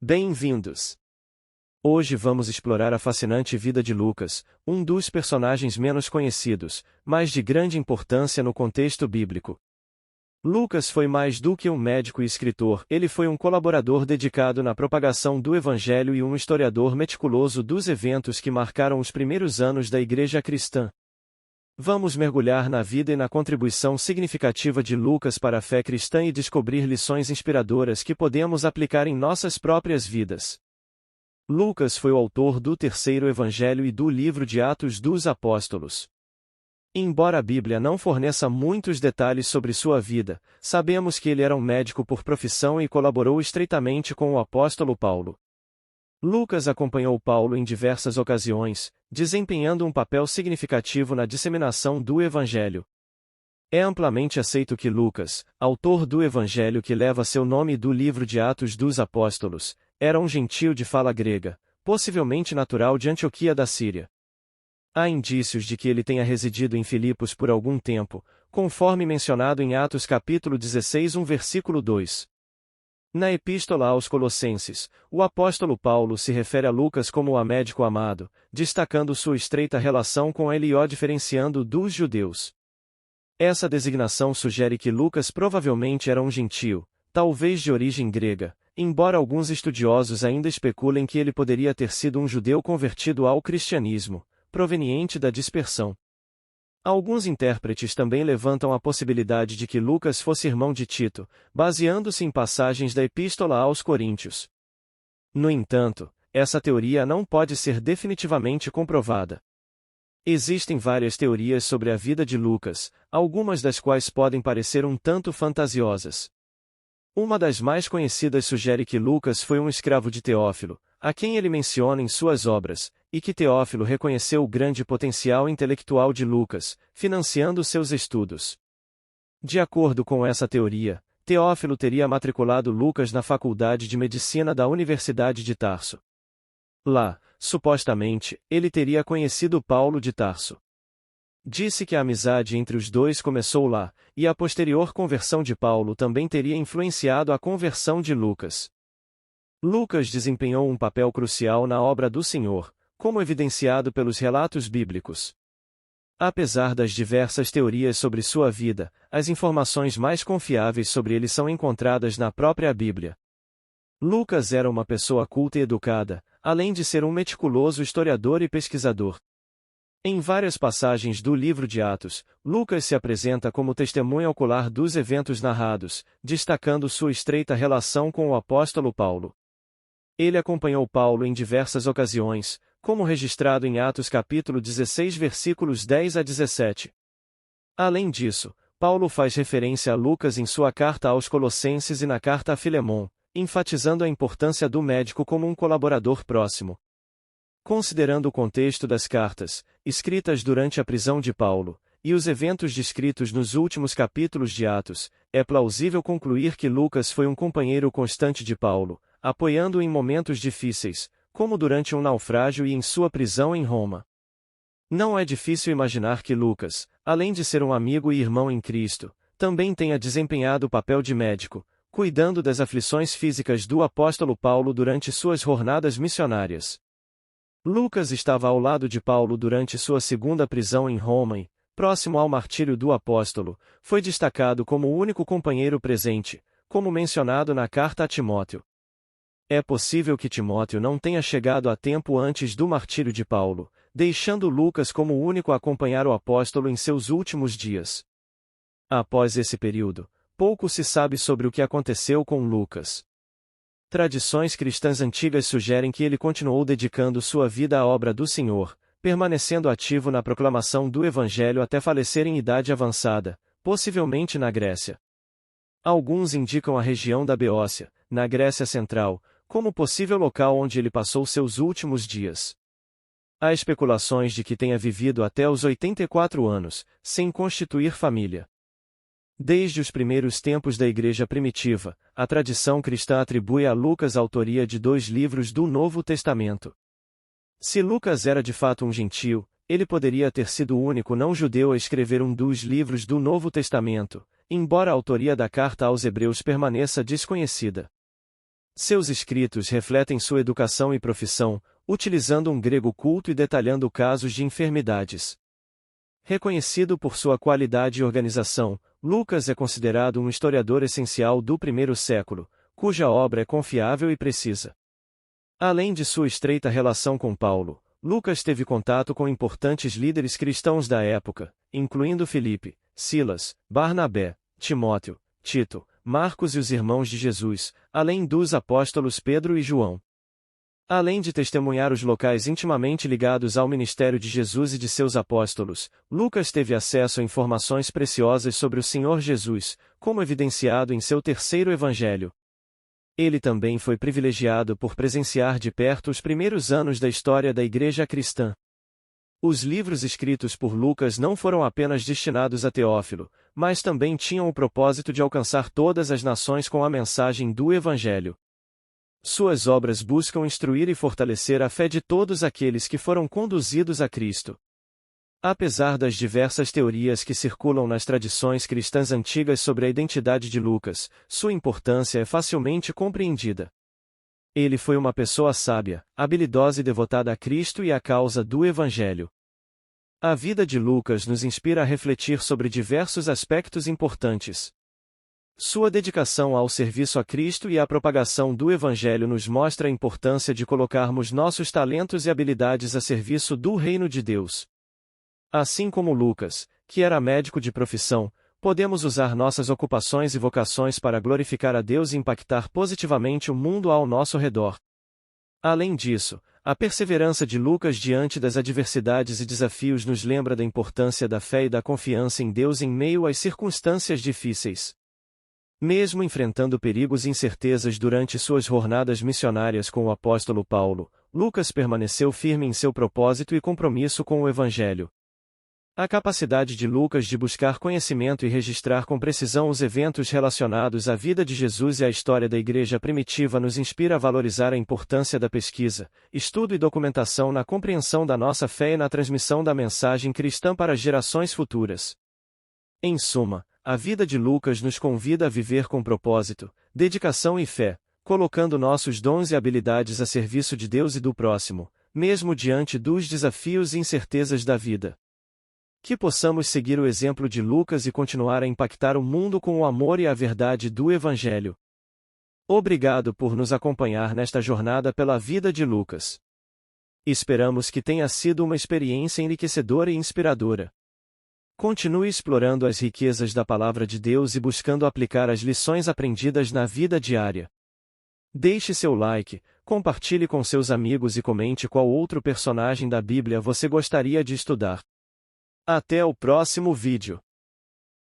Bem-vindos! Hoje vamos explorar a fascinante vida de Lucas, um dos personagens menos conhecidos, mas de grande importância no contexto bíblico. Lucas foi mais do que um médico e escritor, ele foi um colaborador dedicado na propagação do Evangelho e um historiador meticuloso dos eventos que marcaram os primeiros anos da Igreja cristã. Vamos mergulhar na vida e na contribuição significativa de Lucas para a fé cristã e descobrir lições inspiradoras que podemos aplicar em nossas próprias vidas. Lucas foi o autor do terceiro Evangelho e do livro de Atos dos Apóstolos. Embora a Bíblia não forneça muitos detalhes sobre sua vida, sabemos que ele era um médico por profissão e colaborou estreitamente com o apóstolo Paulo. Lucas acompanhou Paulo em diversas ocasiões, desempenhando um papel significativo na disseminação do Evangelho. É amplamente aceito que Lucas, autor do Evangelho que leva seu nome e do livro de Atos dos Apóstolos, era um gentio de fala grega, possivelmente natural de Antioquia da Síria. Há indícios de que ele tenha residido em Filipos por algum tempo, conforme mencionado em Atos capítulo 16, versículo 2. Na Epístola aos Colossenses, o apóstolo Paulo se refere a Lucas como o amédico amado, destacando sua estreita relação com ele e o diferenciando dos judeus. Essa designação sugere que Lucas provavelmente era um gentio, talvez de origem grega, embora alguns estudiosos ainda especulem que ele poderia ter sido um judeu convertido ao cristianismo, proveniente da dispersão. Alguns intérpretes também levantam a possibilidade de que Lucas fosse irmão de Tito, baseando-se em passagens da Epístola aos Coríntios. No entanto, essa teoria não pode ser definitivamente comprovada. Existem várias teorias sobre a vida de Lucas, algumas das quais podem parecer um tanto fantasiosas. Uma das mais conhecidas sugere que Lucas foi um escravo de Teófilo, a quem ele menciona em suas obras, e que Teófilo reconheceu o grande potencial intelectual de Lucas, financiando seus estudos. De acordo com essa teoria, Teófilo teria matriculado Lucas na Faculdade de Medicina da Universidade de Tarso. Lá, supostamente, ele teria conhecido Paulo de Tarso. Disse que a amizade entre os dois começou lá, e a posterior conversão de Paulo também teria influenciado a conversão de Lucas. Lucas desempenhou um papel crucial na obra do Senhor, como evidenciado pelos relatos bíblicos. Apesar das diversas teorias sobre sua vida, as informações mais confiáveis sobre ele são encontradas na própria Bíblia. Lucas era uma pessoa culta e educada, além de ser um meticuloso historiador e pesquisador. Em várias passagens do livro de Atos, Lucas se apresenta como testemunha ocular dos eventos narrados, destacando sua estreita relação com o apóstolo Paulo. Ele acompanhou Paulo em diversas ocasiões, como registrado em Atos capítulo 16 versículos 10 a 17. Além disso, Paulo faz referência a Lucas em sua carta aos Colossenses e na carta a Filemon, enfatizando a importância do médico como um colaborador próximo. Considerando o contexto das cartas, escritas durante a prisão de Paulo, e os eventos descritos nos últimos capítulos de Atos, é plausível concluir que Lucas foi um companheiro constante de Paulo, apoiando-o em momentos difíceis, como durante um naufrágio e em sua prisão em Roma. Não é difícil imaginar que Lucas, além de ser um amigo e irmão em Cristo, também tenha desempenhado o papel de médico, cuidando das aflições físicas do apóstolo Paulo durante suas jornadas missionárias. Lucas estava ao lado de Paulo durante sua segunda prisão em Roma e, próximo ao martírio do apóstolo, foi destacado como o único companheiro presente, como mencionado na carta a Timóteo. É possível que Timóteo não tenha chegado a tempo antes do martírio de Paulo, deixando Lucas como o único a acompanhar o apóstolo em seus últimos dias. Após esse período, pouco se sabe sobre o que aconteceu com Lucas. Tradições cristãs antigas sugerem que ele continuou dedicando sua vida à obra do Senhor, permanecendo ativo na proclamação do Evangelho até falecer em idade avançada, possivelmente na Grécia. Alguns indicam a região da Beócia, na Grécia Central, como possível local onde ele passou seus últimos dias. Há especulações de que tenha vivido até os 84 anos, sem constituir família. Desde os primeiros tempos da Igreja primitiva, a tradição cristã atribui a Lucas a autoria de 2 livros do Novo Testamento. Se Lucas era de fato um gentio, ele poderia ter sido o único não-judeu a escrever um dos livros do Novo Testamento, embora a autoria da carta aos Hebreus permaneça desconhecida. Seus escritos refletem sua educação e profissão, utilizando um grego culto e detalhando casos de enfermidades. Reconhecido por sua qualidade e organização, Lucas é considerado um historiador essencial do primeiro século, cuja obra é confiável e precisa. Além de sua estreita relação com Paulo, Lucas teve contato com importantes líderes cristãos da época, incluindo Filipe, Silas, Barnabé, Timóteo, Tito, Marcos e os irmãos de Jesus, além dos apóstolos Pedro e João. Além de testemunhar os locais intimamente ligados ao ministério de Jesus e de seus apóstolos, Lucas teve acesso a informações preciosas sobre o Senhor Jesus, como evidenciado em seu terceiro evangelho. Ele também foi privilegiado por presenciar de perto os primeiros anos da história da Igreja cristã. Os livros escritos por Lucas não foram apenas destinados a Teófilo, mas também tinham o propósito de alcançar todas as nações com a mensagem do Evangelho. Suas obras buscam instruir e fortalecer a fé de todos aqueles que foram conduzidos a Cristo. Apesar das diversas teorias que circulam nas tradições cristãs antigas sobre a identidade de Lucas, sua importância é facilmente compreendida. Ele foi uma pessoa sábia, habilidosa e devotada a Cristo e à causa do Evangelho. A vida de Lucas nos inspira a refletir sobre diversos aspectos importantes. Sua dedicação ao serviço a Cristo e à propagação do Evangelho nos mostra a importância de colocarmos nossos talentos e habilidades a serviço do reino de Deus. Assim como Lucas, que era médico de profissão, podemos usar nossas ocupações e vocações para glorificar a Deus e impactar positivamente o mundo ao nosso redor. Além disso, a perseverança de Lucas diante das adversidades e desafios nos lembra da importância da fé e da confiança em Deus em meio às circunstâncias difíceis. Mesmo enfrentando perigos e incertezas durante suas jornadas missionárias com o apóstolo Paulo, Lucas permaneceu firme em seu propósito e compromisso com o Evangelho. A capacidade de Lucas de buscar conhecimento e registrar com precisão os eventos relacionados à vida de Jesus e à história da Igreja primitiva nos inspira a valorizar a importância da pesquisa, estudo e documentação na compreensão da nossa fé e na transmissão da mensagem cristã para gerações futuras. Em suma, a vida de Lucas nos convida a viver com propósito, dedicação e fé, colocando nossos dons e habilidades a serviço de Deus e do próximo, mesmo diante dos desafios e incertezas da vida. Que possamos seguir o exemplo de Lucas e continuar a impactar o mundo com o amor e a verdade do Evangelho. Obrigado por nos acompanhar nesta jornada pela vida de Lucas. Esperamos que tenha sido uma experiência enriquecedora e inspiradora. Continue explorando as riquezas da Palavra de Deus e buscando aplicar as lições aprendidas na vida diária. Deixe seu like, compartilhe com seus amigos e comente qual outro personagem da Bíblia você gostaria de estudar. Até o próximo vídeo.